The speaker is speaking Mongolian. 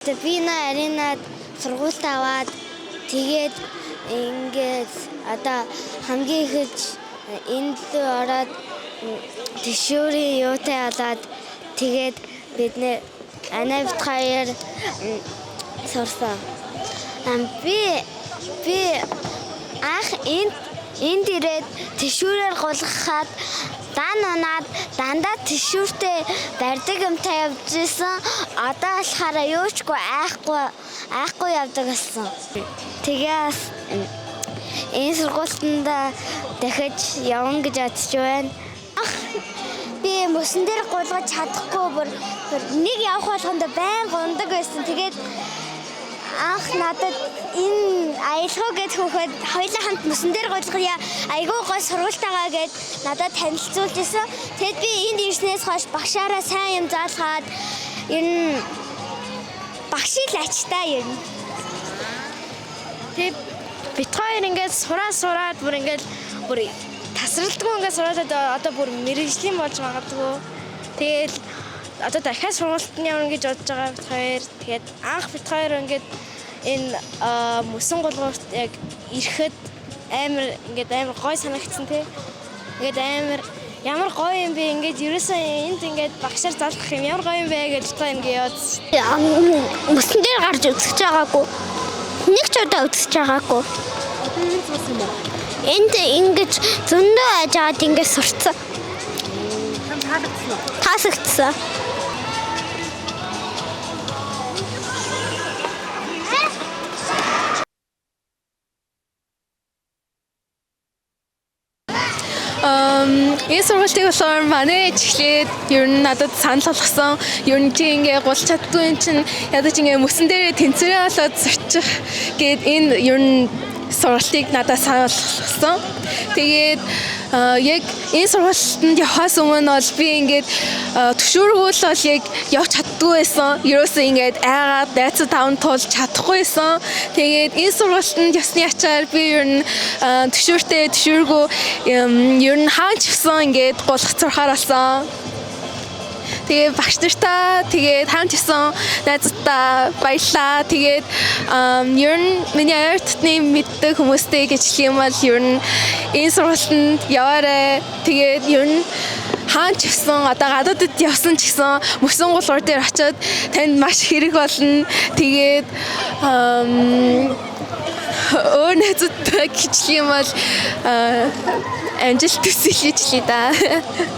Би аринад сургуульд аваад тэгээд ингээд одоо хамгийн их энд ороод тэшүүрийн юутай болоод тэгээд бид нэ анавт хоёр сурсан. Би анх энд ирээд тэшүүрээр гулгахад унаад дандаа тэшүүртэй барьдаг юмтай явж исэн. Одоо болохоор юучгүй айхгүй явдаг болсон. Тэгээс энэ сургуультанд дахиж явна гэж бодож байна. Би мөсөн дээр гулгаж чадахгүй бүр нэг явах болгонд байнга ундаг байсан. Тэгээд анх надад энэ аялгаа гэж хөхөд хоёулаа хамт мөсөн дээр гулгая айгүй гой сургуультайгаа гэж надад танилцуулж исэн. Тэгэд би энд ирснээс хойш багшаараа сайн юм заалгаад ер нь багшийн ачтаа ер нь. Тэг бит хоёр ингээд сураад бүр ингээд бүр тасралтгүй ингээд сураад одоо бүр мэрэгжлийн болж магадгүй. Тэгэл одоо дахиад сургуультанд явна гэж бодож байгаа бит хоёр. Тэгээд анх бит хоёр ингээд энэ мөсөн гулгуурт яг ирэхэд амар гой санагдсан тий. Ингээд амар ямар гоё юм бэ ингээд ерөөсөө энд ингээд багшаар залгах юм ямар гоё юм бэ гэж та ингээд яваад Мөсөн дээр гарч үзэж байгаагүй. Нэг ч удаа үзэж байгаагүй. энд цусан юм уу? Энд ингэж зөндөө ажаад ингээд сурцсан. Таалагдсан уу? Таасагдсан. Энэ сургалтыг болохоор манай ээжлээд ер нь надад санал болгосон. Ер нь чи ингээ гулж чаддгүй юм чинь ядаж ингээ мөсөн дээрээ тэнцвэрээ болоод сурчих гээд энэ ер нь сургалтыг надад санал болгосон. Тэгээд яг энэ сургалтанд явахаас өмнө бол би ингээд төшөөргөл бол яг явж чаддгүй байсан. Ерөөсөө ингээд айгаад найзууд таван тулж чадахгүй байсан. Тэгээд энэ сургалтанд явсны ачаар би ер нь төшөөргөө ер нь хаач гисэн ингээд гулгах сурахаар болсон. Тэгээд багш нартаа тэгээд хамт исэн найзуудаа баярлаа. Тэгээд ер нь миний аяартны мэддэг хүмүүстэй гिचлэх юм бол ер нь энэ сургалтанд яваарай. Тэгээд ер нь хаач гисэн одоо гадаадд явсан ч гэсэн мөсөн гулгуур дээр очиод танд маш хэрэг болно. Тэгээд өөр найзуудтай гिचлэх юм бол амжилт хүсье да.